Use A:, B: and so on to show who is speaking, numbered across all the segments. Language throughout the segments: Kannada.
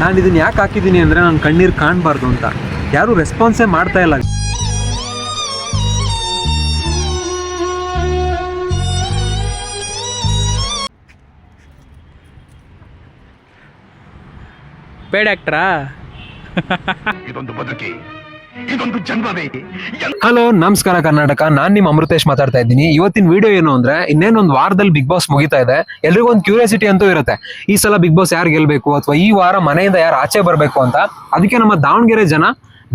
A: ನಾನು ಇದನ್ನ ಯಾಕೆ ಹಾಕಿದ್ದೀನಿ ಅಂದರೆ ನನ್ನ ಕಣ್ಣೀರು ಕಾಣಬಾರ್ದು ಅಂತ. ಯಾರೂ ರೆಸ್ಪಾನ್ಸೇ ಮಾಡ್ತಾ ಇಲ್ಲ.
B: ಪೇಡ್ ಆಕ್ಟ್ರಾ?
A: ಹಲೋ, ನಮಸ್ಕಾರ ಕರ್ನಾಟಕ. ನಾನ್ ನಿಮ್ ಅಮೃತೇಶ್ ಮಾತಾಡ್ತಾ ಇದ್ದೀನಿ. ಇವತ್ತಿನ ವಿಡಿಯೋ ಏನು ಅಂದ್ರೆ, ಇನ್ನೇನೊಂದು ವಾರದಲ್ಲಿ ಬಿಗ್ ಬಾಸ್ ಮುಗಿತಾ ಇದೆ. ಎಲ್ರಿಗೂ ಒಂದು ಕ್ಯೂರಿಯಾಸಿಟಿ ಅಂತೂ ಇರುತ್ತೆ, ಈ ಸಲ ಬಿಗ್ ಬಾಸ್ ಯಾರು ಗೆಲ್ಬೇಕು ಅಥವಾ ಈ ವಾರ ಮನೆಯಿಂದ ಯಾರು ಆಚೆ ಬರ್ಬೇಕು ಅಂತ. ಅದಕ್ಕೆ ನಮ್ಮ ದಾವಣಗೆರೆ ಜನ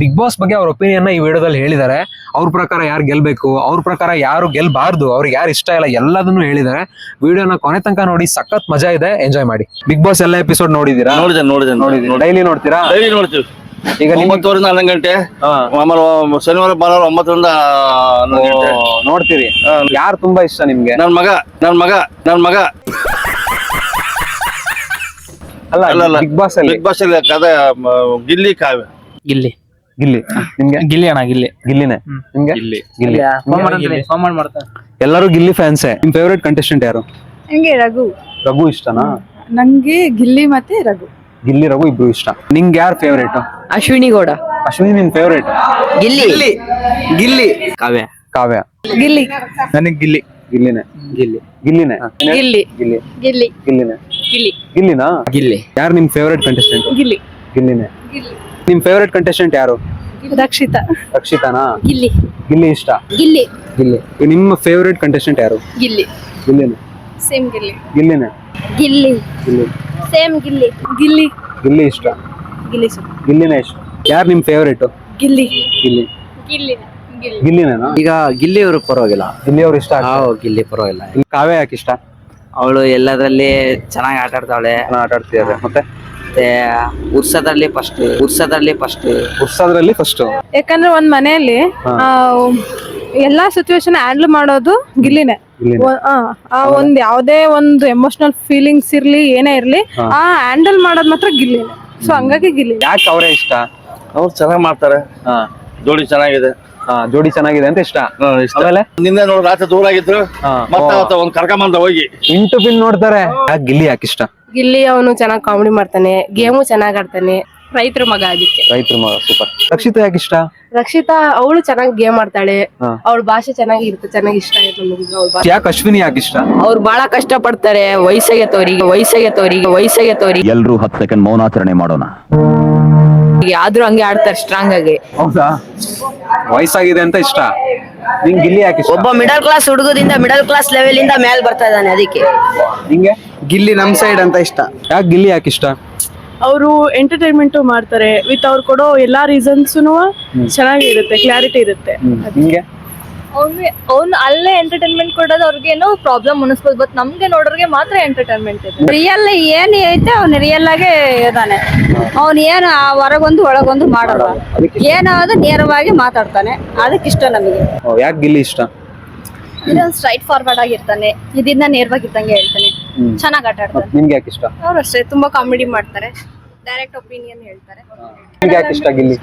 A: ಬಿಗ್ ಬಾಸ್ ಬಗ್ಗೆ ಅವ್ರ ಒಪಿನಿಯನ್ ಈ ವಿಡಿಯೋದಲ್ಲಿ ಹೇಳಿದ್ದಾರೆ. ಅವ್ರ ಪ್ರಕಾರ ಯಾರು ಗೆಲ್ಬೇಕು, ಅವ್ರ ಪ್ರಕಾರ ಯಾರು ಗೆಲ್ಬಾರ್ದು, ಅವ್ರಿಗೆ ಯಾರು ಇಷ್ಟ ಇಲ್ಲ, ಎಲ್ಲದನ್ನು ಹೇಳಿದ್ದಾರೆ. ವಿಡಿಯೋನ ಕೊನೆ ತನಕ ನೋಡಿ, ಸಖತ್ ಮಜಾ ಇದೆ, ಎಂಜಾಯ್ ಮಾಡಿ. ಬಿಗ್ ಬಾಸ್ ಎಲ್ಲ ಎಪಿಸೋಡ್ ನೋಡಿದೀರಾ?
C: ನೋಡಿದೆ.
A: ಡೈಲಿ ನೋಡ್ತೀರಾ?
C: ಡೈಲಿ ನೋಡ್ತೀವಿ.
A: ಈಗ
C: 9 11 ಗಂಟೆ, ಆಮೇಲೆ ಶನಿವಾರ ಭಾನುವಾರ 9 ರಿಂದ 11 ಗಂಟೆ
A: ನೋಡ್ತೀರಿ. ಯಾರು ತುಂಬಾ ಇಷ್ಟ ನಿಮ್ಗೆ?
C: ನನ್ ಮಗ
A: ಅಲ್ಲ, ಬಿಗ್ ಬಾಸ್ ಅಲ್ಲಿ
C: ಕಥೆ ಗಿಲ್ಲಿ ಕಾವ್ಯ.
B: ಗಿಲ್ಲಿ
A: ನಿಮ್ಗೆ?
B: ಗಿಲ್ಲಿ ಅಣ್ಣ,
A: ಗಿಲ್ಲಿನೇ ನಿಮ್ಗೆ? ಗಿಲ್ಲಿ. ಎಲ್ಲರೂ ಗಿಲ್ಲಿ ಫ್ಯಾನ್ಸೇ. ನಿಮ್ ಫೇವರೇಟ್ ಕಂಟೆಸ್ಟೆಂಟ್ ಯಾರು?
D: ನಂಗೆ
A: ರಘು ಇಷ್ಟನಾ?
D: ನಂಗೆ ಗಿಲ್ಲಿ ಮತ್ತೆ ರಘು.
A: ಗಿಲ್ಲಿ ರಘು ಇಬ್ರು ಇಷ್ಟ. ನಿಂಗೆ ಯಾರು ಫೇವರೇಟ್?
D: ಅಶ್ವಿನಿ ಗೌಡ.
A: ಅಶ್ವಿನಿ ನಿನ್ ಫೇವರೇಟ್?
B: ಗಿಲ್ಲಿ
A: ಕಾವ್ಯ.
D: ಗಿಲ್ಲಿ.
B: ನನಗೆ
A: ಗಿಲ್ಲಿನೇ. ಗಿಲ್ಲಿನೇ. ಗಿಲ್ಲಿನಾ?
B: ಗಿಲ್ಲಿ.
A: ಯಾರು ನಿಮ್ ಫೇವರೇಟ್ ಕಂಟೆಸ್ಟೆಂಟ್? ಗಿಲ್ಲಿನೇ.
D: ಗಿಲ್ಲಿ.
A: ನಿಮ್ ಫೇವರೇಟ್ ಕಂಟೆಸ್ಟೆಂಟ್ ಯಾರು? ರಕ್ಷಿತಾನಾ?
D: ಗಿಲ್ಲಿ
A: ಇಷ್ಟ.
D: ಗಿಲ್ಲಿ.
A: ನಿಮ್ಮ ಫೇವರೇಟ್ ಕಂಟೆಸ್ಟೆಂಟ್ ಯಾರು? ಗಿಲ್ಲಿನೇ.
D: ಸೇಮ್ ಗಿಲ್ಲಿ.
A: ಗಿಲ್ಲಿನೇ
D: ಸೇಮ್ ಗಿಲ್ಲಿ
A: ಇಷ್ಟ. ಗಿಲ್ಲಿನೇ ಇಷ್ಟ. ಯಾರು ನಿಮ್ ಫೇವರೇಟ್? ಗಿಲ್ಲಿನೇನಾ?
E: ಈಗ ಗಿಲ್ಲಿ ಅವರು ಪರವಾಗಿಲ್ಲ,
A: ಗಿಲ್ಲಿ ಅವ್ರು ಇಷ್ಟ.
E: ಗಿಲ್ಲಿ ಪರವಾಗಿಲ್ಲ.
A: ಕಾವ್ಯ ಯಾಕೆ ಇಷ್ಟ?
E: ಅವಳು ಎಲ್ಲದ್ರಲ್ಲಿ ಚೆನ್ನಾಗಿ ಆಟ ಆಡ್ತಾವಳೆ,
A: ಆಟ ಆಡ್ತಿದ್ದಾರೆ. ಮತ್ತೆ
E: ಉರ್ಸೋದ್ರಲ್ಲಿ ಫಸ್ಟ್.
D: ಯಾಕಂದ್ರೆ ಒಂದ್ ಮನೆಯಲ್ಲಿ ಎಲ್ಲಾ ಸಿಚುವೇಶನ್ ಹ್ಯಾಂಡಲ್ ಮಾಡೋದು ಗಿಲ್ಲಿನೇ. ಒಂದ್ ಯಾವ್ದೇ ಒಂದು ಎಮೋಷನಲ್ ಫೀಲಿಂಗ್ಸ್ ಇರ್ಲಿ, ಏನೇ ಇರ್ಲಿ, ಹ್ಯಾಂಡಲ್ ಮಾಡೋದ್ ಮಾತ್ರ ಗಿಲ್ಲಿನೇ. ಸೊ ಹಂಗಾಗಿ ಗಿಲ್ಲಿ.
A: ಯಾಕೆ ಅವರೇ ಇಷ್ಟ?
C: ಅವ್ರು ಚೆನ್ನಾಗಿ ಮಾಡ್ತಾರೆ. ಜೋಡಿ ಚೆನ್ನಾಗಿದೆ.
A: ಜೋಡಿ ಚೆನ್ನಾಗಿದೆ ಅಂತ ಇಷ್ಟ. ಆಮೇಲೆ
C: ನಿನ್ನೆ ನೋಡಿ ರಾತ್ರಿ ದೂರ ಆಗಿದ್ರು, ಮತ್ತೆ ಒಂದ್ ಕರ್ಕೊಂಬಂದ ಹೋಗಿ
A: ಇಂಟು ಪಿನ್ ನೋಡ್ತಾರೆ. ಯಾಕೆ ಗಿಲ್ಲಿ ಯಾಕೆ ಇಷ್ಟ?
D: ಗಿಲ್ಲಿ ಅವನು ಚೆನ್ನಾಗಿ ಕಾಮಿಡಿ ಮಾಡ್ತಾನೆ, ಗೇಮು ಚೆನ್ನಾಗ್ ಆಡ್ತಾನೆ. ರೈತರ ಮಗ, ಅದಕ್ಕೆ
A: ರೈತರ ಮಗ. ಸೂಪರ್. ರಕ್ಷಿತಾ ಯಾಕೆ ಇಷ್ಟ?
D: ರಕ್ಷಿತಾ ಅವಳು ಚೆನ್ನಾಗಿ ಗೇಮ್ ಆಡ್ತಾಳೆ, ಅವಳ ಭಾಷೆ ಚೆನ್ನಾಗಿರುತ್ತೆ, ಚೆನ್ನಾಗಿ ಇಷ್ಟ ಆಯ್ತು ನಮಗೆ ಅವಳ ಭಾಷೆ.
A: ಯಾಕೆ ಅಶ್ವಿನಿ ಯಾಕೆ ಇಷ್ಟ?
D: ಅವ್ರು ಬಹಳ ಕಷ್ಟ ಪಡ್ತಾರೆ, ವಯಸ್ಸಾಗೈತವ್ರಿಗೆ.
F: ಎಲ್ರೂ 10 ಸೆಕೆಂಡ್ ಮೌನಾಚರಣೆ ಮಾಡೋಣ.
D: ಆದ್ರೂ ಹಂಗೆ ಆಡ್ತಾರೆ ಸ್ಟ್ರಾಂಗ್ ಆಗಿ.
A: ಹೌದಾ? ವಯಸ್ಸಾಗಿದೆ ಅಂತ ಇಷ್ಟ. ನಿಂಗೆ ಗಿಲ್ಲಿ ಯಾಕೆ ಇಷ್ಟ?
G: ಒಬ್ಬ ಮಿಡಲ್ ಕ್ಲಾಸ್ ಹುಡುಗದಿಂದ ಮಿಡಲ್ ಕ್ಲಾಸ್ ಲೆವೆಲ್ ಇಂದ ಮೇಲ್ ಬರ್ತಾ ಇದ್ದಾನೆ, ಅದಕ್ಕೆ.
A: ನಿಂಗೆ?
E: ಗಿಲ್ಲಿ ನಮ್ ಸೈಡ್ ಅಂತ ಇಷ್ಟ.
A: ಯಾಕೆ ಗಿಲ್ಲಿ ಯಾಕೆ ಇಷ್ಟ?
H: ಅವರು ಎಂಟರ್ಟೈನ್ಮೆಂಟ್ ಮಾಡ್ತಾರೆ, ವಿತ್ ಅವ್ರು ಕೊಡೋ ಎಲ್ಲಾ ರೀಸನ್ಸ್ನು ಚೆನ್ನಾಗಿರುತ್ತೆ, ಕ್ಲಾರಿಟಿ ಇರುತ್ತೆ.
A: ನಿಂಗೆ?
I: ಅವ್ನು ಅಲ್ಲೇ ಎಂಟರ್ಟೈನ್ಮೆಂಟ್ ಕೊಡೋದು ಅವ್ರಿಗೇನೋ ಪ್ರಾಬ್ಲಮ್ ಅನಿಸ್ಬೋದು, ಬಟ್ ನಮ್ಗೆ ನೋಡೋರಿಗೆ ಮಾತ್ರ ಎಂಟರ್ಟೈನ್ಮೆಂಟ್ ಇದೆ.
G: ರಿಯಲ್ ಏನ್ ಐತೆ ಅವ್ನು ರಿಯಲ್ ಆಗೇ ಇದಾನೆ. ಅವ್ನು ಏನು ಹೊರಗೊಂದು ಒಳಗೊಂದು ಮಾಡಲ್ಲ, ಏನಾದ್ರು ನೇರವಾಗಿ ಮಾತಾಡ್ತಾನೆ, ಅದಕ್ಕೆ ಇಷ್ಟ ನಮಗೆ.
A: ಯಾಕೆ ಗಿಲ್ಲಿ ಇಷ್ಟ?
I: ಇದೊಂದು ಸ್ಟ್ರೈಟ್ ಫಾರ್ವರ್ಡ್ ಆಗಿರ್ತಾನೆ, ಇದನ್ನ ನೇರವಾಗಿದ್ದಂಗೆ ಹೇಳ್ತಾನೆ, ಚೆನ್ನಾಗಿ ಆಟ ಆಡ್ತಾನೆ.
A: ನಿಮ್ಗೆ ಯಾಕೆ ಇಷ್ಟ?
I: ಅವ್ರು ಅಷ್ಟೇ ತುಂಬಾ ಕಾಮಿಡಿ ಮಾಡ್ತಾರೆ, ಡೈರೆಕ್ಟ್ ಒಪಿನಿಯನ್ ಹೇಳ್ತಾರೆ.
A: ನಿಮ್ಗೆ ಯಾಕೆ ಇಷ್ಟ ಗಿಲ್ಲಿ?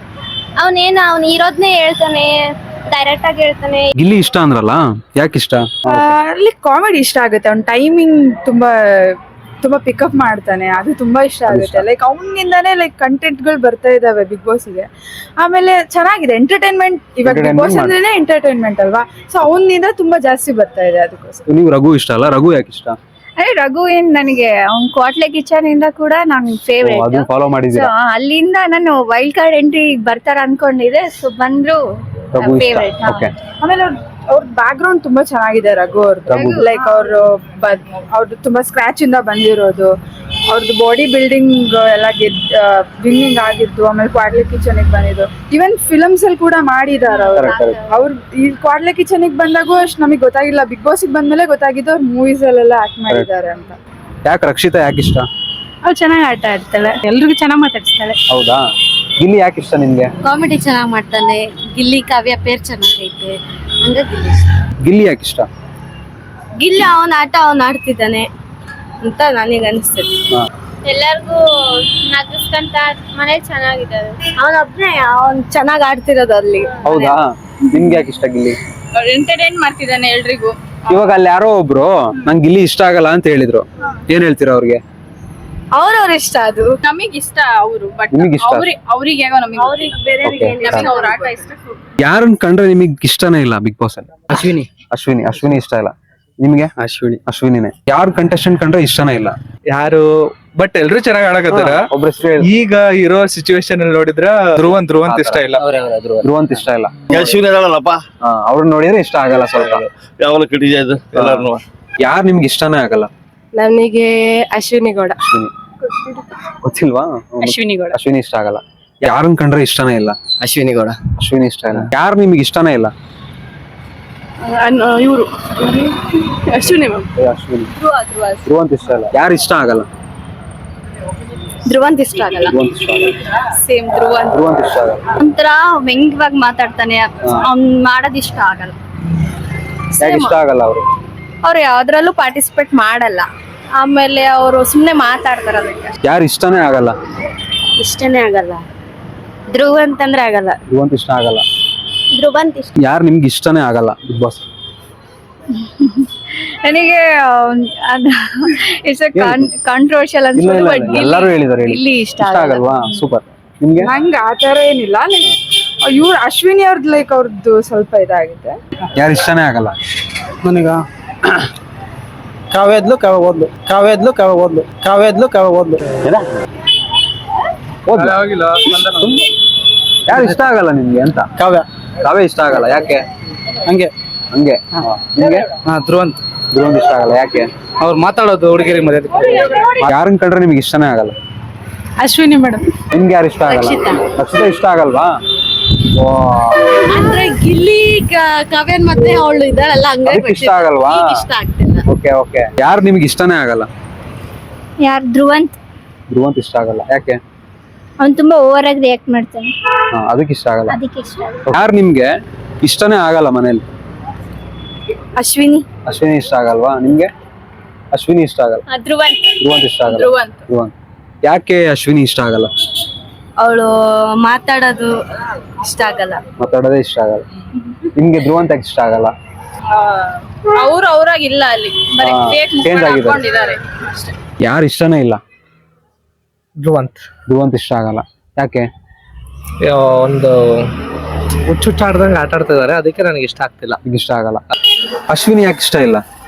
I: ಅವ್ನು ಇರೋದ್ನೇ ಹೇಳ್ತಾನೆ, ಡೈರೆಕ್ಟ್ ಆಗಿ ಹೇಳ್ತಾನೆ.
A: ಗಿಲ್ಲಿ ಇಷ್ಟ ಅಂದ್ರಲ್ಲ, ಯಾಕೆ ಇಷ್ಟ?
D: ಅಲ್ಲಿ ಕಾಮಿಡಿ ಇಷ್ಟ ಆಗುತ್ತೆ, ಅವ್ನ ಟೈಮಿಂಗ್ ತುಂಬಾ ಪಿಕಪ್ ಮಾಡ್ತಾನೆ, ಅದು ತುಂಬಾ ಇಷ್ಟ ಆಗುತ್ತೆ. ಲೈಕ್ ಅವನಿಂದಾನೇ ಕಂಟೆಂಟ್ ಗಳು ಬರ್ತಾ ಇದಾವೆ ಬಿಗ್ ಬಾಸ್ ಗೆ. ಆಮೇಲೆ ಚೆನ್ನಾಗಿದೆ ಎಂಟರ್ಟೈನ್ಮೆಂಟ್. ಇವಾಗ ಬಿಗ್ ಬಾಸ್ ಅಂದ್ರೆ ಎಂಟರ್ಟೈನ್ಮೆಂಟ್ ಅಲ್ವಾ, ಸೊ ಅವನಿಂದ ತುಂಬಾ ಜಾಸ್ತಿ ಬರ್ತಾ ಇದೆ, ಅದಕ್ಕೋಸ್ಕರ.
A: ನೀವು ರಘು ಇಷ್ಟ ಅಲ್ಲ? ರಘು ಯಾಕೆ ಇಷ್ಟ?
I: ಅದೇ ರಘು ಏನ್ ನನಗೆ ಅವ್ನ್ ಕ್ವಾಟ್ಲೆ ಕಿಚನ್ ಇಂದ ಕೂಡ ನಾನು ಫೇವ್ರೇಟ್.
A: ಫಾಲೋ ಮಾಡಿದ್ದೀರಾ?
I: ಅಲ್ಲಿಂದ ನಾನು ವೈಲ್ಡ್ ಕಾರ್ಡ್ ಎಂಟ್ರಿ ಬರ್ತಾರ ಅನ್ಕೊಂಡಿದ್ದೆ, ಸೊ ಬಂದ್ರು ಫೇವ್ರೇಟ್.
D: ಆಮೇಲೆ ಅವ್ರ ಬ್ಯಾಕ್ ಗ್ರೌಂಡ್ ತುಂಬಾ ಚೆನ್ನಾಗಿದೆ ರಘು ಅವ್ರದ್ದು. ಲೈಕ್ ಅವ್ರದ್ದು ತುಂಬಾ ಸ್ಕ್ರಾಚ್ ಇಂದ ಬಂದಿರೋದು, ಅವ್ರದ್ದು ಬಾಡಿ ಬಿಲ್ಡಿಂಗ್ ಎಲ್ಲ ವಿನ್ನಿಂಗ್ ಆಗಿದ್ದು, ಆಮೇಲೆ ಕ್ವಾಡ್ಲೆ ಕಿಚನ್ ಬಂದಿದ್ದು. ಈವನ್ ಫಿಲಮ್ಸ್ ಅಲ್ಲಿ ಕೂಡ ಮಾಡಿದಾರ ಅವ್ರು. ಈ ಕ್ವಾಡ್ಲೆ ಕಿಚನ್ ಬಂದಾಗೂ ಅಷ್ಟು ನಮಗೆ ಗೊತ್ತಾಗಿಲ್ಲ, ಬಿಗ್ ಬಾಸ್ ಬಂದ್ಮೇಲೆ ಗೊತ್ತಾಗಿದ್ದು ಅವ್ರು ಮೂವೀಸ್ ಅಲ್ಲೆಲ್ಲ ಆಕ್ಟ್ ಮಾಡಿದ್ದಾರೆ ಅಂತ.
A: ಯಾಕೆ ರಕ್ಷಿತಾ ಯಾಕೆ ಇಷ್ಟ?
H: ಅವ್ಳು ಚೆನ್ನಾಗಿ ಆಟ ಆಡ್ತಾಳೆ, ಎಲ್ರಿಗೂ ಚೆನ್ನಾಗಿ ಮಾತಾಡ್ತಾಳೆ.
A: ಹೌದಾ? ಗಿಲ್ಲಿ ಯಾಕೆ ಇಷ್ಟ ನಿಮ್ಗೆ?
I: ಕಾಮಿಡಿ ಚೆನ್ನಾಗಿ ಮಾಡ್ತಾನೆ, ಗಿಲ್ಲಿ ಕಾವ್ಯ ಪೇರ್ ಚೆನ್ನಾಗೈತೆ, ಹಂಗಾಗಿ
A: ಗಿಲ್ಲಿ ಯಾಕೆ ಇಷ್ಟ?
I: ಗಿಲ್ಲಿ ಅವನ ಆಟ ಆಡ್ತಿದ್ದಾನೆ ಅಂತ ನನಗೆ ಅನಿಸ್ತದೆ. ಎಲ್ಲರಿಗೂ ನಗಿಸ್ಕೊಂತ ಮನೆ ಚೆನ್ನಾಗಿದ್ದಾರೆ, ಅವನೊಬ್ನೇ ಚೆನ್ನಾಗಿ ಆಡ್ತಿರೋದು ಅಲ್ಲಿ.
A: ಹೌದಾ? ನಿಮ್ಗೆ ಯಾಕೆ ಇಷ್ಟ ಗಿಲ್ಲಿ?
H: ಎಂಟರ್ಟೈನ್ ಮಾಡ್ತಿದ್ದಾನೆ ಎಲ್ರಿಗೂ.
A: ಇವಾಗ ಅಲ್ಲಿ ಯಾರೋ ಒಬ್ರು ನಂಗೆ ಗಿಲ್ಲಿ ಇಷ್ಟ ಆಗಲ್ಲ ಅಂತ ಹೇಳಿದ್ರು, ಏನ್ ಹೇಳ್ತೀರಾ ಅವ್ರಿಗೆ?
I: ಅವ್ರವ್ರ ಇಷ್ಟ ಅದು ನಮಗ್ ಇಷ್ಟ ಅವರು ಬಟ್
A: ನಿಮಗ್ ಇಷ್ಟ
I: ಅವ್ರಿಗೆ ಹೇಗೋ ನಮಗೆ ನಮಗೆ ಅವ್ರ ಆಟ ಇಷ್ಟ
A: ಯಾರನ್ನ ಕಂಡ್ರೆ ನಿಮಗ್ ಇಷ್ಟನೇ ಇಲ್ಲ ಬಿಗ್ ಬಾಸ್ ಅಲ್ಲಿ?
B: ಅಶ್ವಿನಿ
A: ಅಶ್ವಿನಿ ಇಷ್ಟ ಇಲ್ಲ ನಿಮ್ಗೆ? ಅಶ್ವಿನಿನೇ. ಯಾರು ಕಂಟೆಸ್ಟೆಂಟ್ ಕಂಡ್ರೆ ಇಷ್ಟನೇ ಇಲ್ಲ?
J: ಯಾರು ಬಟ್ ಎಲ್ರು ಚೆನ್ನಾಗಿ ಆಡಕತ್ತಾರ.
A: ಒಬ್ರು
J: ಈಗ ಇರೋ ಸಿಚುವೇಶನ್ ಅಲ್ಲಿ ನೋಡಿದ್ರ ಧ್ರುವಂತ್ ಇಷ್ಟ ಇಲ್ಲ.
A: ಧ್ರುವಂತ್ ಇಷ್ಟ ಇಲ್ಲ.
C: ಅಶ್ವಿನಿ ಹೇಳಲ್ಲಪ್ಪ,
A: ಅವ್ರನ್ನ ನೋಡಿದ್ರೆ ಇಷ್ಟ ಆಗಲ್ಲ ಸ್ವಲ್ಪ.
C: ಯಾವಾಗ ಕಿಟಿಜ ಇದು ಎಲ್ಲಾರು.
A: ಯಾರು ನಿಮ್ಗೆ ಇಷ್ಟನೇ ಆಗಲ್ಲ?
H: ನನಗೆ ಅಶ್ವಿನಿ ಗೌಡ.
A: ಗೊತ್ತಿಲ್ವಾ?
H: ಅಶ್ವಿನಿ ಗೌಡ
A: ಅಶ್ವಿನಿ ಇಷ್ಟ ಆಗಲ್ಲ. ಯಾರನ್ನ ಕಂಡ್ರೆ ಇಷ್ಟನೇ ಇಲ್ಲ?
E: ಅಶ್ವಿನಿ ಗೌಡ.
A: ಅಶ್ವಿನಿ ಇಷ್ಟ ಇಲ್ಲ. ಯಾರು ನಿಮ್ಗೆ ಇಷ್ಟನೇ ಇಲ್ಲ?
H: ಇವರು ಅಶ್ವಿನಿ ಮ್ಯಾಮ್.
A: ಅಶ್ವಿನಿ. ಧ್ರುವಂತ್ ಇಷ್ಟ ಇಲ್ಲ. ಯಾರು ಇಷ್ಟ ಆಗಲ್ಲ?
G: ಧ್ರುವಂತ್ ಇಷ್ಟ ಆಗಲ್ಲ.
A: ಧ್ರುವಂತ್ ಇಷ್ಟ ಆಗಲ್ಲ.
G: ಸೇಮ್ ಧ್ರುವಂತ್
A: ಇಷ್ಟ ಆಗಲ್ಲ.
G: ಒಂಥರ ವ್ಯಂಗ್ಯವಾಗಿ ಮಾತಾಡ್ತಾನೆ, ಅವ್ನ್ ಮಾಡೋದ್ ಇಷ್ಟ ಆಗಲ್ಲ.
A: ಯಾಕೆ ಇಷ್ಟ ಆಗಲ್ಲ ಅವರು?
I: ಅವ್ರು ಯಾವ್ದ್ರಲ್ಲೂ ಪಾರ್ಟಿಸಿಪೇಟ್ ಮಾಡಲ್ಲ, ಆಮೇಲೆ ಅವರು ಸುಮ್ನೆ ಮಾತಾಡ್ತಾರ ಅದಕ್ಕೆ.
A: ಯಾರು ಇಷ್ಟನೇ ಆಗಲ್ಲ?
G: ಇಷ್ಟನೇ ಆಗಲ್ಲ. ಧ್ರುವಂತ್ ಅಂದ್ರೆ ಆಗಲ್ಲ.
A: ಧ್ರುವಂತ್ ಇಷ್ಟ ಆಗಲ್ಲ.
G: ಧ್ರುವಂತ್ ಇಷ್ಟ.
A: ಯಾರು ನಿಮ್ಗೆ ಇಷ್ಟನೇ ಆಗಲ್ಲ ಬಿಗ್ ಬಾಸ್?
I: ನನಗೆ ಇಟ್ಸ್ ಕಾಂಟ್ರವರ್ಷಿಯಲ್ ಅನ್ಸುತ್ತೆ ಬಟ್
A: ಎಲ್ಲರೂ ಹೇಳಿದಾರೆ.
I: ಇಲ್ಲಿ ಇಷ್ಟ
A: ಆಗಲ್ವಾ? ಸೂಪರ್. ನಿಮ್ಗೆ?
D: ನಂಗೆ ಆತರ ಏನಿಲ್ಲ. ಲೈಕ್ ಇವ್ರು ಅಶ್ವಿನಿ ಅವ್ರದ್ದು ಲೈಕ್ ಅವ್ರದ್ದು ಸ್ವಲ್ಪ ಇದಾಗಿದೆ.
A: ಯಾರು ಇಷ್ಟನೇ ಆಗಲ್ಲ?
B: ನನಗ ಕಾವ್ಯದ್ಲು
A: ಯಾರು ಇಷ್ಟ ಆಗಲ್ಲ ನಿಮ್ಗೆ ಅಂತ? ಕಾವ್ಯ ಇಷ್ಟ ಆಗಲ್ಲ. ಯಾಕೆ? ಹಂಗೆ ನಿಮ್ಗೆ?
B: ಧ್ರುವಂತ್
A: ಇಷ್ಟ ಆಗಲ್ಲ. ಯಾಕೆ?
B: ಅವ್ರು ಮಾತಾಡೋದು ಹುಡುಗಿರಿ ಮರ್ಯಾದೆ.
A: ಯಾರನ್ನ ಕಂಡ್ರೆ ನಿಮ್ಗೆ ಇಷ್ಟನೇ ಆಗಲ್ಲ?
H: ಅಶ್ವಿನಿ ಮೇಡಮ್.
A: ನಿಮ್ಗೆ ಯಾರು ಇಷ್ಟ ಆಗಲ್ಲ? ರಕ್ಷಿತಾ ಇಷ್ಟ ಆಗಲ್ವಾ?
G: ಅಂದ್ರೆ ಗಿಲ್ಲಿ ಕಾವ್ಯನ್ ಮತ್ತೆ ಅವಳು ಇದ್ದಾಳಲ್ಲ,
A: ಅದಕ್ಕೆ ಇಷ್ಟ ಆಗಲ್ವಾ?
G: ಇಷ್ಟ ಆಗ್ತಿಲ್ಲ.
A: ಓಕೆ. ಯಾರು ನಿಮ್ಗೆ ಇಷ್ಟನೇ ಆಗಲ್ಲ?
G: ಯಾರು? ಧ್ರುವಂತ್
A: ಇಷ್ಟ ಆಗಲ್ಲ. ಯಾಕೆ?
G: ಅವ್ನು ತುಂಬಾ ಓವರ್ ಆಗಿ ರಿಯಾಕ್ಟ್ ಮಾಡ್ತಾನೆ,
A: ಅದಕ್ಕೆ ಇಷ್ಟ ಆಗಲ್ಲ.
G: ಅದಕ್ಕೆ ಇಷ್ಟ ಆಗಲ್ಲ.
A: ಯಾರು ನಿಮ್ಗೆ ಇಷ್ಟನೇ ಆಗಲ್ಲ ಮನೇಲಿ?
G: ಅಶ್ವಿನಿ.
A: ಇಷ್ಟ ಆಗಲ್ವಾ ನಿಮ್ಗೆ? ಅಶ್ವಿನಿ ಇಷ್ಟ ಆಗಲ್ಲ.
G: ಧ್ರುವಂತ್
A: ಇಷ್ಟ ಆಗಲ್ಲ. ಧ್ರುವಂತ್. ಯಾಕೆ ಅಶ್ವಿನಿ ಇಷ್ಟ ಆಗಲ್ಲ?
G: ಅವಳು ಮಾತಾಡೋದು ಇಷ್ಟ ಆಗಲ್ಲ.
A: ಮಾತಾಡೋದೇ ಇಷ್ಟ ಆಗಲ್ಲ. ನಿಮ್ಗೆ ಧ್ರುವಂತ್ ಯಾಕೆ ಇಷ್ಟ ಆಗಲ್ಲ?
I: ಅವ್ರಾಗಿಲ್ಲ ಅಲ್ಲಿ, ಬರೀ fake ಮುಖ
A: ಚೇಂಜ್
I: ಹಾಕೊಂಡಿದ್ದಾರೆ.
A: ಯಾರು ಇಷ್ಟನೇ ಇಲ್ಲ?
B: ಧ್ರುವಂತ್
A: ಇಷ್ಟ ಆಗಲ್ಲ. ಯಾಕೆ?
B: ಒಂದು ಹುಚ್ಚುಚ್ಚಾಡ್ದಂಗೆ ಆಟ ಆಡ್ತಿದಾರೆ, ಅದಕ್ಕೆ ನನಗೆ ಇಷ್ಟ ಆಗ್ತಿಲ್ಲ.
A: ಇಷ್ಟ ಆಗಲ್ಲ. ಅಶ್ವಿನಿ ಯಾಕೆ ಇಷ್ಟ ಇಲ್ಲ?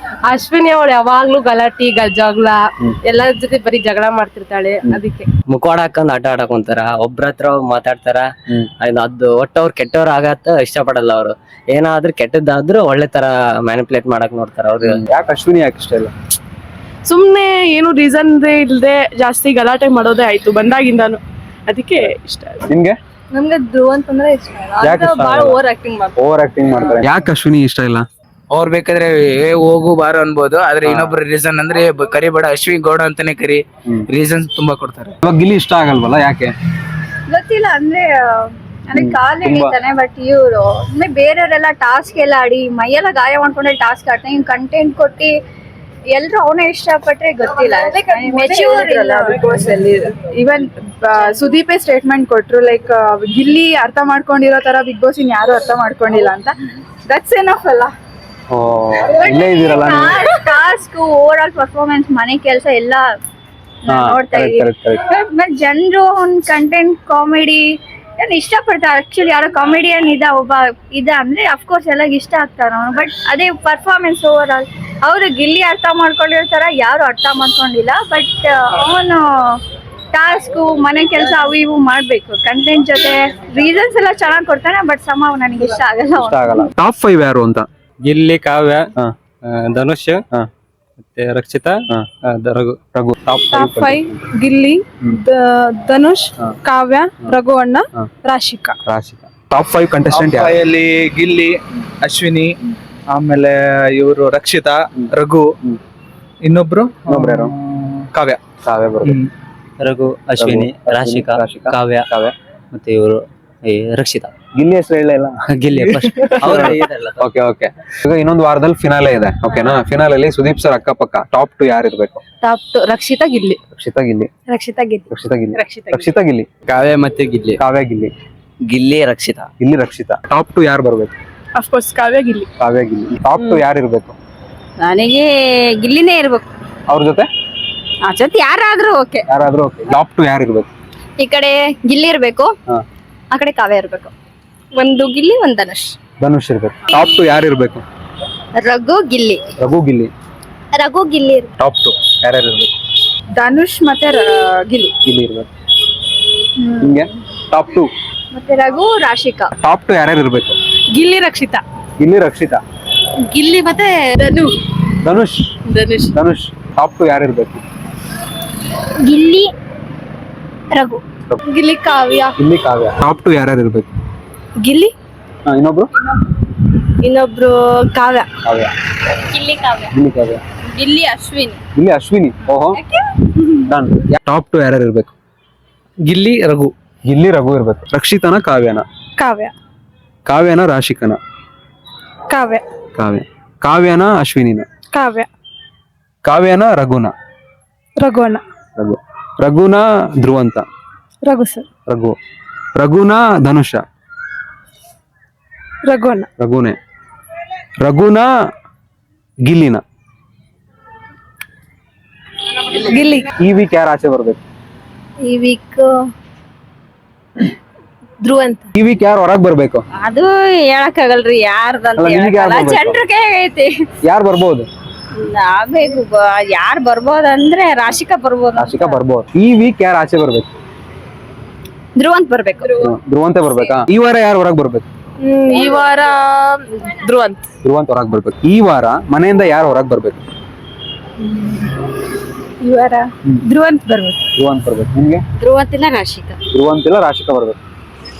H: ಅಶ್ವಿನಿ ಅವಳು ಯಾವಾಗ್ಲೂ ಗಲಾಟಿ ಜಗಳ ಎಲ್ಲರ ಜೊತೆ ಬರೀ ಜಗಳ ಮಾಡ್ತಿರ್ತಾಳೆ, ಅದಕ್ಕೆ.
E: ಮುಖವಾಡ ಹಾಕೊಂಡ್ ಆಟ ಆಡಕ್ ಒಂತಾರ, ಒಬ್ರ ಹತ್ರ ಮಾತಾಡ್ತಾರ. ಅದು ಒಟ್ಟು ಅವ್ರು ಕೆಟ್ಟವ್ರ ಆಗತ್ತ ಇಷ್ಟಪಡಲ್ಲ. ಅವ್ರು ಏನಾದ್ರೂ ಕೆಟ್ಟದ್ದಾದ್ರೂ ಒಳ್ಳೆ ತರ ಮ್ಯಾನಿಪುಲೇಟ್ ಮಾಡಕ್ ನೋಡ್ತಾರ ಅವ್ರು.
A: ಯಾಕೆ ಅಶ್ವಿನಿ ಯಾಕೆ ಇಷ್ಟ ಇಲ್ಲ?
H: ಸುಮ್ನೆ ಏನು ರೀಸನ್ ಇಲ್ದೆ ಜಾಸ್ತಿ ಗಲಾಟೆ ಮಾಡೋದೇ ಆಯ್ತು ಬಂದಾಗಿಂದಾನು, ಅದಕ್ಕೆ ಇಷ್ಟ.
A: ನಿಮ್ಗೆ?
I: ನಮ್ಗೆ ಧ್ರುವಂತ್ ಅಂದ್ರೆ ಇಷ್ಟ
A: ಯಾಕೆ ಇಷ್ಟ
I: ಬಹಳ
A: ಆಗಲ್ಲ?
I: ಓವರ್ ಆಕ್ಟಿಂಗ್
A: ಮಾಡ್ತಾರೆ. ಯಾಕೆ ಅಶ್ವಿನಿ ಇಷ್ಟ ಇಲ್ಲ?
B: ಅವ್ರು ಬೇಕಾದ್ರೆ ಹೋಗು ಬಾರು ಅನ್ಬೋದು, ಆದ್ರೆ ಇನ್ನೊಬ್ರು ರೀಸನ್ ಅಂದ್ರೆ ಕರಿಬೇಡ ಅಶ್ವಿನಿ ಗೌಡ ಅಂತಾನೆ ಕರಿ, ರೀಸನ್ ತುಂಬಾ ಕೊಡ್ತಾರೆ.
A: ಇವಾಗ ಗಿಲ್ಲಿ ಇಷ್ಟ ಆಗಲ್ವಲ್ಲ? ಯಾಕೆ?
G: ಗೊತ್ತಿಲ್ಲ. ಅಂದ್ರೆ ನನಗೆ ಕಾಲ್ ಎಳಿತಾನೆ, ಬಟ್ ಇವ್ರು ಬೇರೆಯವರೆಲ್ಲ ಟಾಸ್ಕ್ ಎಲ್ಲ ಆಡಿ ಮೈಯೆಲ್ಲ ಗಾಯ ಮಾಡ್ಕೊಂಡೆ ಟಾಸ್ಕ್ ಆಡ್ತಾನೆ. ಇವ್ ಕಂಟೆಂಟ್ ಕೊಟ್ಟಿ ಎಲ್ರು ಅವನೇ ಇಷ್ಟಪಟ್ರೆ ಗೊತ್ತಿಲ್ಲ. ಮೆಚ್ಯೂರ್ ಇಲ್ಲ
D: ಬಿಗ್ ಬಾಸ್ ಅಲ್ಲಿ. ಇವನ್ ಸುದೀಪೇ ಸ್ಟೇಟ್ಮೆಂಟ್ ಕೊಟ್ರು, ಲೈಕ್ ಗಿಲ್ಲಿ ಅರ್ಥ ಮಾಡ್ಕೊಂಡಿರೋ ತರ ಬಿಗ್ ಬಾಸ್ ಇನ್ ಯಾರು ಅರ್ಥ ಮಾಡ್ಕೊಂಡಿಲ್ಲ ಅಂತ. ದಟ್ಸ್ ಎನಫ್ ಅಲ್ಲ?
A: ಇಲ್ಲೇ ಇದೀರಲ್ಲ ನೀವು.
G: ಟಾಸ್ಕ್ ಓವರ್ ಆಲ್ ಪರ್ಫಾರ್ಮೆನ್ಸ್ ಮನೆ ಕೆಲಸ ಎಲ್ಲ ನೋಡ್ತಾ ಇದೀವಿ. ಬಟ್ ಜನರು ಒಂದು ಕಂಟೆಂಟ್ ಕಾಮಿಡಿ ಏನ್ ಇಷ್ಟಪಡ್ತಾರೆ. ಆಕ್ಚುಲಿ ಯಾರೋ ಕಾಮಿಡಿಯನ್ ಒಬ್ಬ ಅಂದ್ರೆ ಅಫ್ಕೋರ್ಸ್ ಎಲ್ಲ ಇಷ್ಟ ಆಗ್ತಾರ ಅವನು. ಬಟ್ ಅದೇ ಪರ್ಫಾರ್ಮೆನ್ಸ್ ಓವರ್ ಆಲ್ ಅವರು ಗಿಲ್ಲಿ ಅರ್ಥ ಮಾಡ್ಕೊಂಡಿರ್ತಾರ, ಯಾರು ಅರ್ಥ ಮಾಡ್ಕೊಂಡಿಲ್ಲ. ಬಟ್ ಅವನು ಟಾಸ್ಕ್ ಮನೆ ಕೆಲಸ ಅವು ಇವು ಮಾಡ್ಬೇಕು, ಕಂಟೆಂಟ್ ಜೊತೆ ರೀಸನ್ಸ್ ಎಲ್ಲ ಚೆನ್ನಾಗಿ ಕೊಡ್ತಾನೆ. ಬಟ್ ಸಮ ನನಗೆ ಇಷ್ಟ ಆಗಲ್ಲ.
A: ಟಾಪ್ 5 ಯಾರು ಅಂತ?
B: ಗಿಲ್ಲಿ, ಕಾವ್ಯ, ಧನುಷ್, ಮತ್ತೆ ರಕ್ಷಿತಾ, ರಘು.
H: ಟಾಪ್ 5 ಗಿಲ್ಲಿ, ಧನುಷ್, ಕಾವ್ಯ, ರಘು ಅಣ್ಣ, ರಾಶಿಕಾ.
A: ಟಾಪ್ 5 ಕಂಟೆಸ್ಟೆಂಟ್ ಯಾರು?
J: ಅಲ್ಲಿ ಗಿಲ್ಲಿ, ಅಶ್ವಿನಿ, ಆಮೇಲೆ ಇವರು ರಕ್ಷಿತಾ, ರಘು, ಇನ್ನೊಬ್ರು
A: ಯಾರು?
J: ಕಾವ್ಯ.
E: ರಘು, ಅಶ್ವಿನಿ, ರಾಶಿಕಾ, ಕಾವ್ಯ, ಮತ್ತೆ ಇವರು ರಕ್ಷಿತಾ.
A: ಗಿಲ್ಲಿ ಹೆಸರು ಹೇಳಲ್ಲ.
E: ಗಿಲ್ಲಿ
A: ಓಕೆ. ಈಗ ಇನ್ನೊಂದು ವಾರದಲ್ಲಿ ಫಿನಾಲೆ ಇದೆ, ಓಕೆನಾ? ಫಿನಾಲೆಯಲ್ಲಿ ಸುದೀಪ್ ಸರ್ ಅಕ್ಕಪಕ್ಕ ಟಾಪ್ 2 ಯಾರು ಇರ್ಬೇಕು?
H: ಟಾಪ್ 2 ರಕ್ಷಿತಾ ಗಿಲ್ಲಿ.
A: ರಕ್ಷಿತಾ ಗಿಲ್ಲಿ.
E: ಕಾವ್ಯ ಮತ್ತೆ ಗಿಲ್ಲಿ.
A: ಕಾವ್ಯ ಗಿಲ್ಲಿ.
E: ಗಿಲ್ಲಿ ರಕ್ಷಿತಾ.
A: ಟಾಪ್ 2 ಯಾರು ಬರ್ಬೇಕು?
H: ಅಫ್ಕೋರ್ಸ್ ಕಾವ್ಯ ಗಿಲ್ಲಿ.
A: ಟಾಪ್ 2 ಯಾರು ಇರ್ಬೇಕು?
G: ನನಗೆ ಗಿಲ್ಲಿನೇ ಇರ್ಬೇಕು.
A: ಅವ್ರ ಜೊತೆ
G: ಆ ಜೊತೆ ಯಾರಾದ್ರೂ ಓಕೆ.
A: ಯಾರಾದ್ರೂ ಓಕೆ. ಟಾಪ್ 2 ಯಾರು ಇರ್ಬೇಕು?
G: ಈ ಕಡೆ ಗಿಲ್ಲಿ ಇರ್ಬೇಕು,
A: ಹಾ.
G: ಆ ಕಡೆ ಕಾವ್ಯ ಇರ್ಬೇಕು. ಒಂದು ಗಿಲ್ಲಿ ಒಂದು ಧನುಷ್.
A: ಧನುಷ್ ಇರ್ಬೇಕು. ಟಾಪ್ 2 ಯಾರು ಇರ್ಬೇಕು?
G: ರಘು ಗಿಲ್ಲಿ.
A: ರಘು ಗಿಲ್ಲಿ.
G: ರಘು ಗಿಲ್ಲಿ
A: ಟಾಪ್ 2 ಯಾರ್ಯಾರು ಇರ್ಬೇಕು?
D: ಧನುಷ್ ಮತ್ತೆ ಗಿಲ್ಲಿ.
A: ಗಿಲ್ಲಿ ಇರ್ಬೇಕು. ಹಿಂಗೆ ಟಾಪ್ 2
G: ಮತ್ತೆ ರಘು ರಾಶಿಕಾ.
A: ಟಾಪ್ 2 ಯಾರ್ಯಾರು ಇರ್ಬೇಕು?
H: ಗಿಲ್ಲಿ ರಕ್ಷಿತಾ.
A: ಗಿಲ್ಲಿ ರಕ್ಷಿತಾ.
H: ಗಿಲ್ಲಿ ಮತ್ತೆ
A: ಧನುಷ್.
H: ಧನುಷ್.
A: ಧನುಷ್. ಟಾಪ್ 2 ಯಾರು ಇರ್ಬೇಕು?
G: ಗಿಲ್ಲಿ ರಘು.
H: ಗಿಲ್ಲಿ ಕಾವ್ಯ.
A: ಗಿಲ್ಲಿ ಕಾವ್ಯ. ಟಾಪ್ 2 ಯಾರ್ಯಾರು ಇರ್ಬೇಕು?
H: ಗಿಲ್ಲಿ
A: ಇನ್ನೊಬ್ರು?
H: ಇನ್ನೊಬ್ರು ಕಾವ್ಯ.
A: ಕಾವ್ಯ.
G: ಗಿಲ್ಲಿ ಕಾವ್ಯ.
A: ಗಿಲ್ಲಿ ಕಾವ್ಯ.
G: ಗಿಲ್ಲಿ ಅಶ್ವಿನಿ.
A: ಗಿಲ್ಲಿ ಅಶ್ವಿನಿ. ಓಹೋ ಡನ್. ಟಾಪ್ 2 ಯಾರ್ಯಾರು ಇರ್ಬೇಕು?
J: ಗಿಲ್ಲಿ ರಘು.
A: ಗಿಲ್ಲಿ ರಘು ಇರ್ಬೇಕು. ರಕ್ಷಿತನ ಕಾವ್ಯನ?
H: ಕಾವ್ಯ.
A: ಕಾವ್ಯನ ರಾಶಿಕನ?
H: ಕಾವ್ಯ.
A: ಕಾವ್ಯ. ಕಾವ್ಯನ ಅಶ್ವಿನಿನ?
H: ಕಾವ್ಯ.
A: ಕಾವ್ಯನ ರಘುನ?
H: ರಘುವಣ್ಣ.
A: ರಘು. ರಘುನ ಧ್ರುವಂತ?
H: ರಘು ಸರ್.
A: ರಘು. ರಘುನ ಧನುಷ?
H: ರಘುವಣ್ಣ.
A: ರಘುನೇ. ರಘುನ ಗಿಲ್ಲಿನ?
H: ಗಿಲ್ಲಿ.
A: ಈ ವೀಕ್ ಯಾರು ಆಚೆ ಬರ್ಬೇಕು?
G: ಈ ವೀಕ್ ಧ್ರುವಂತ.
A: ಈ ವೀಕ್ ಯಾರು ಹೊರಗ್ ಬರ್ಬೇಕು?
G: ಅದು ಹೇಳಕ್ ಆಗಲ್ರಿ ಯಾರ್ದಂತ.
A: ಅಲ್ಲ, ನಿಮ್ಗೆ ಯಾರ್ ಬರ್ಬೇಕು?
G: ಜನರ ಕೈ ಐತಿ.
A: ಯಾರು ಬರ್ಬೋದು?
G: ನಾವೇಗು ಯಾರು ಬರ್ಬೋದಂದ್ರೆ ರಾಶಿಕಾ ಬರ್ಬೋದು.
A: ರಾಶಿಕಾ ಬರ್ಬೋದು. ಈ ವೀಕ್ ಯಾರು ಆಚೆ ಬರ್ಬೇಕು?
G: ಧ್ರುವಂತ ಬರ್ಬೇಕು.
A: ಧ್ರುವಂತೆ ಬರ್ಬೇಕಾ? ಈ ವಾರ ಯಾರು ಹೊರಗ್ ಬರ್ಬೇಕು?
H: ಈ ವಾರ ಧ್ರುವಂತ್.
A: ಧ್ರುವಂತ ಹೊರಗ್ ಬರ್ಬೇಕು. ಈ ವಾರ ಮನೆಯಿಂದ ಯಾರು ಹೊರಗ್ ಬರ್ಬೇಕು?
G: ಈ ವಾರ ಧ್ರುವಂತ ಬರ್ಬೇಕು.
A: ಧ್ರುವಂತ ಬರ್ಬೇಕು. ನಿಮ್ಗೆ?
G: ಧ್ರುವಂತ ಇಲ್ಲ ರಾಶಿಕಾ.
A: ಧ್ರುವಂತ ಇಲ್ಲ ರಾಶಿಕಾ ಬರ್ಬೇಕು.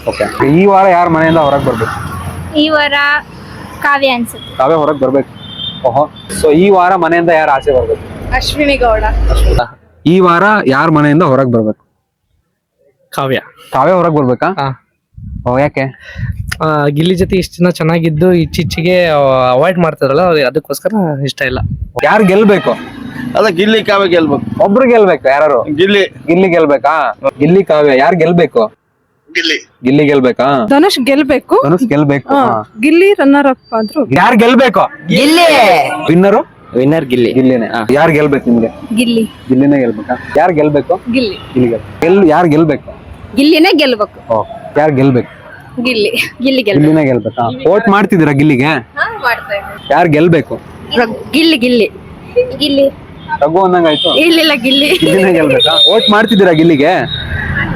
A: ಓಕೆ. ಈ ವಾರ ಯಾರು ಮನೆಯಿಂದ ಹೊರಗ್ ಬರ್ಬೇಕು?
G: ಈ ವಾರ ಕಾವ್ಯ ಅನ್ಸುತ್ತೆ.
A: ಕಾವ್ಯ ಹೊರಗ್ ಬರ್ಬೇಕು. ಓಹೋ. ಸೊ ಈ ವಾರ ಮನೆಯಿಂದ ಯಾರು ಆಚೆ ಬರ್ಬೇಕು?
H: ಅಶ್ವಿನಿ ಗೌಡ.
A: ಈ ವಾರ ಯಾರ ಮನೆಯಿಂದ ಹೊರಗ್ ಬರ್ಬೇಕು?
J: ಕಾವ್ಯ.
A: ಕಾವ್ಯ ಹೊರಗ್ ಬರ್ಬೇಕಾ?
J: ಹಾ.
A: ಓ ಯಾಕೆ?
J: ಗಿಲ್ಲಿ ಜೊತೆ ಇಷ್ಟ ದಿನ ಚೆನ್ನಾಗಿದ್ದು ಇತ್ತೀಚೆಗೆ ಅವಾಯ್ಡ್ ಮಾಡ್ತಾರಲ್ಲ ಅದಕ್ಕೋಸ್ಕರ ಇಷ್ಟ ಇಲ್ಲ.
A: ಯಾರು ಗೆಲ್ಬೇಕು?
C: ಅದ ಗಿಲ್ಲಿ ಕಾವ್ಯ ಗೆಲ್ಬೇಕು.
A: ಒಬ್ರು ಗೆಲ್ಬೇಕು. ಯಾರು?
C: ಗಿಲ್ಲಿ.
A: ಗಿಲ್ಲಿ ಗೆಲ್ಬೇಕಾ? ಗಿಲ್ಲಿ ಕಾವ್ಯ ಯಾರು ಗೆಲ್ಬೇಕು? ಗಿಲ್ಲಿ ಗೆಲ್ಬೇಕಾ?
H: ಧನುಷ್ ಗೆಲ್ಬೇಕು.
A: ಧನುಷ್ ಗೆಲ್ಬೇಕು.
H: ಗಿಲ್ಲಿ ರನ್ನರ್ ಅಪ್ ಆದ್ರು.
A: ಯಾರು ಗೆಲ್ಬೇಕು?
E: ಗಿಲ್ಲಿ.
A: ವಿನ್ನರು?
E: ವಿನ್ನರ್ ಗಿಲ್ಲಿ.
A: ಗಿಲ್ಲಿನೇ. ಯಾರು ಗೆಲ್ಬೇಕು ನಿಮ್ಗೆ?
G: ಗಿಲ್ಲಿ.
A: ಗಿಲ್ಲಿನೇ ಗೆಲ್ಬೇಕಾ? ಯಾರು ಗೆಲ್ಬೇಕು?
G: ಗಿಲ್ಲಿ.
A: ಗಿಲ್ಲಿ ಯಾರು ಗೆಲ್ಬೇಕು?
G: ಗಿಲ್ಲಿನೇ ಗೆಲ್ಬೇಕು.
A: ಓ ಯಾರು ಗೆಲ್ಬೇಕು?
G: ಗಿಲ್ಲಿ. ಗಿಲ್ಲಿ ಗೆಲ್ಬೇಕು.
A: ಗಿಲ್ಲಿನೇ ಗೆಲ್ಬೇಕಾ? ವೋಟ್ ಮಾಡ್ತಿದ್ದೀರಾ ಗಿಲ್ಲಿಗೆ? ಯಾರು ಗೆಲ್ಬೇಕು?
G: ಗಿಲ್ಲಿ. ಗಿಲ್ಲಿ. ಗಿಲ್ಲಿ.
A: ರಘು ಅಂದಂಗಾಯ್ತು.
G: ಇಲ್ಲ ಗಿಲ್ಲಿ.
A: ಗಿಲ್ಲಿನೇ ಗೆಲ್ಬೇಕಾ? ವೋಟ್ ಮಾಡ್ತಿದ್ದೀರಾ ಗಿಲ್ಲಿಗೆ?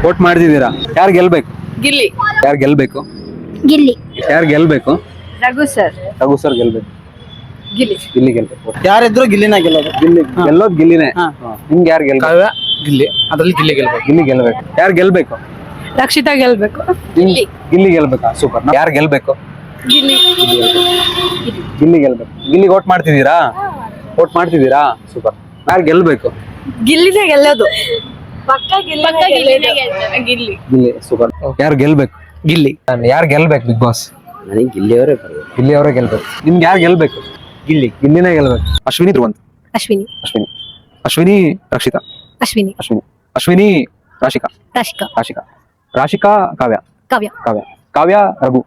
A: ವೋಟ್ ಮಾಡ್ತಿದ್ದೀರಾ? ಯಾರು ಗೆಲ್ಬೇಕು?
H: ಗಿಲ್ಲಿ.
A: ಯಾರು ಗೆಲ್ಬೇಕು?
G: ಗಿಲ್ಲಿ.
A: ಯಾರು ಗೆಲ್ಬೇಕು?
D: ರಘು ಸರ್.
A: ರಘು ಸರ್ ಗೆಲ್ಬೇಕು.
D: ಗಿಲ್ಲಿ.
A: ಗಿಲ್ಲಿ ಗೆಲ್ಬೇಕು.
C: ಯಾರಿದ್ರು ಗಿಲ್ಲಿನ ಗೆಲ್ಲೋದು.
A: ಗಿಲ್ಲಿ ಗೆಲ್ಲೋದ್ ಗಿಲ್ಲಿನೇ. ನಿಮ್ಗೆ ಯಾರು ಗೆಲ್ಬೇಕು?
J: ಕಾವ್ಯ ಗಿಲ್ಲಿ. ಅದ್ರಲ್ಲಿ ಗಿಲ್ಲಿ ಗೆಲ್ಬೇಕು.
A: ಗಿಲ್ಲಿ ಗೆಲ್ಬೇಕು. ಯಾರು ಗೆಲ್ಬೇಕು?
H: ರಕ್ಷಿತಾ ಗೆಲ್ಬೇಕು.
A: ಗಿಲ್ಲಿ ಗೆಲ್ಬೇಕಾ? ಸೂಪರ್. ಯಾರು ಗೆಲ್ಬೇಕು?
H: ಗಿಲ್ಲಿ.
A: ಗಿಲ್ಲಿ ಗೆಲ್ಬೇಕು. ಗಿಲ್ಲಿಗೆ ವೋಟ್ ಮಾಡ್ತಿದ್ದೀರಾ? ವೋಟ್ ಮಾಡ್ತಿದ್ದೀರಾ? ಸೂಪರ್. ಯಾರು ಗೆಲ್ಬೇಕು?
H: ಗಿಲ್ಲಿನೇ ಗೆಲ್ಲೋದು.
A: ಗಿಲ್ಲಿ. ಸೂಪರ್. ಯಾರು ಗೆಲ್ಬೇಕು?
J: ಗಿಲ್ಲಿ.
A: ಯಾರು ಗೆಲ್ಬೇಕು ಬಿಗ್ ಬಾಸ್?
E: ನನಗೆ ಗಿಲ್ಲಿಯವರೇ ಬರ್ಬೇಕು.
A: ಗಿಲ್ಲಿ ಅವರೇ ಗೆಲ್ಬೇಕು. ನಿಮ್ಗೆ ಯಾರು ಗೆಲ್ಬೇಕು?
J: ಗಿಲ್ಲಿ.
A: ಗಿಲ್ಲಿನೇ ಗೆಲ್ಬೇಕು. ಅಶ್ವಿನಿ ಧ್ರುವಂತ್?
G: ಅಶ್ವಿನಿ.
A: ಅಶ್ವಿನಿ. ಅಶ್ವಿನಿ ರಕ್ಷಿತಾ?
G: ಅಶ್ವಿನಿ.
A: ಅಶ್ವಿನಿ. ಅಶ್ವಿನಿ ರಾಶಿಕಾ?
G: ರಾಶಿಕಾ.
A: ರಾಶಿಕಾ. ರಾಶಿಕಾ ಕಾವ್ಯ?
G: ಕಾವ್ಯ.
A: ಕಾವ್ಯ. ಕಾವ್ಯ ರಘು?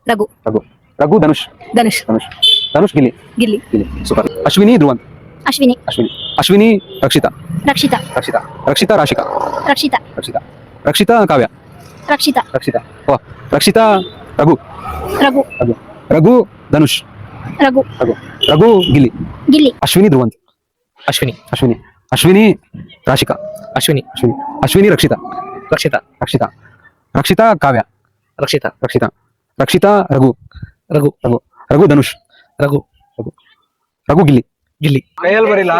G: ರಘು.
A: ರಘು. ರಘು ಧನುಷ್?
G: ಧನುಷ್.
A: ಧನುಷ್. ಧನುಷ್ ಗಿಲ್ಲಿ?
G: ಗಿಲ್ಲಿ.
A: ಗಿಲ್ಲಿ. ಸೂಪರ್. ಅಶ್ವಿನಿ ಧ್ರುವಂತ್?
G: ಅಶ್ವಿನಿ.
A: ಅಶ್ವಿನಿ. ಅಶ್ವಿನಿ ರಕ್ಷಿತಾ?
G: ರಕ್ಷಿತಾ.
A: ರಕ್ಷಿತಾ. ರಕ್ಷಿತಾ ರಾಶಿಕಾ?
G: ರಕ್ಷಿತಾ.
A: ರಕ್ಷಿತಾ. ರಕ್ಷಿತಾ ಕಾವ್ಯ?
G: ರಕ್ಷಿತಾ.
A: ರಕ್ಷಿತಾ. ಓ ರಕ್ಷಿತಾ ರಘು?
G: ರಘು.
A: ರಘು. ರಘು ಧನುಷ್?
G: ರಘು.
A: ರಘು. ರಘು ಗಿಲ್ಲಿ?
G: ಗಿಲ್ಲಿ.
A: ಅಶ್ವಿನಿ ಧ್ರುವಂತ್?
J: ಅಶ್ವಿನಿ.
A: ಅಶ್ವಿನಿ. ಅಶ್ವಿನಿ ರಾಶಿಕಾ?
J: ಅಶ್ವಿನಿ.
A: ಅಶ್ವಿನಿ. ಅಶ್ವಿನಿ ರಕ್ಷಿತಾ?
J: ರಕ್ಷಿತಾ.
A: ರಕ್ಷಿತಾ. ರಕ್ಷಿತಾ ಕಾವ್ಯ?
J: ರಕ್ಷಿತಾ.
A: ರಕ್ಷಿತಾ. ರಕ್ಷಿತಾ ರಘು?
J: ರಘು.
A: ರಘು. ರಘು ಧನುಷ್?
J: ರಘು.
A: ರಘು. ರಘು ಗಿಲ್ಲಿ?
J: ಗಿಲ್ಲಿ.
A: ಕೈಯಲ್ಲಿ ಬರಿಲ್ಲ.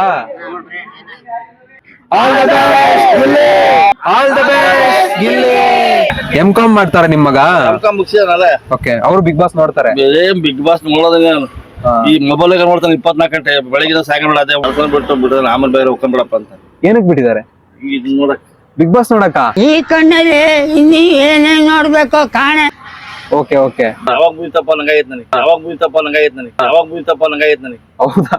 A: All the best Gilli. All the best Gilli. M Com ಮಾಡ್ತಾರೆ ನಿಮ್ಮ ಮಗ?
C: ಮುಗಿಸಿದಾನಲ್ಲ.
A: ಓಕೆ. ಅವರು ಬಿಗ್ ಬಾಸ್ ನೋಡ್ತಾರೆ?
C: ಏನ್ ಬಿಗ್ ಬಾಸ್ ನೋಡೋದೇ ಈ ಮೊಬೈಲ್ ನೋಡ್ತಾನೆ 24 ಗಂಟೆ. ಬೆಳಗಿನ ಸಾಯಂಕಾಲ ಅದೇ ಮಾಡ್ಕೊಂಡ್ ಬಿಟ್ಟು ಆಮೇಲೆ ಬೇರೆ ಹೋಗ್ಕೊಂಡ್ಬಿಡಪ್ಪ ಅಂತ.
A: ಏನಕ್ ಬಿಟ್ಟಿದ್ದಾರೆ?
C: ಇದು ನೋಡಕ್
A: ಬಿಗ್ ಬಾಸ್ ನೋಡಕ?
K: ಈ ಕಣ್ಣಲ್ಲಿ ಇನ್ನೀ ಏನೇನ್ ನೋಡ್ಬೇಕೋ ಕಾಣೆ.
A: Okay okay.
C: ಯಾವಾಗ ಮುಗಿತಪ್ಪ ನಂಗಾಯ್ತು ನನಗೆ.
A: ಹೌದಾ?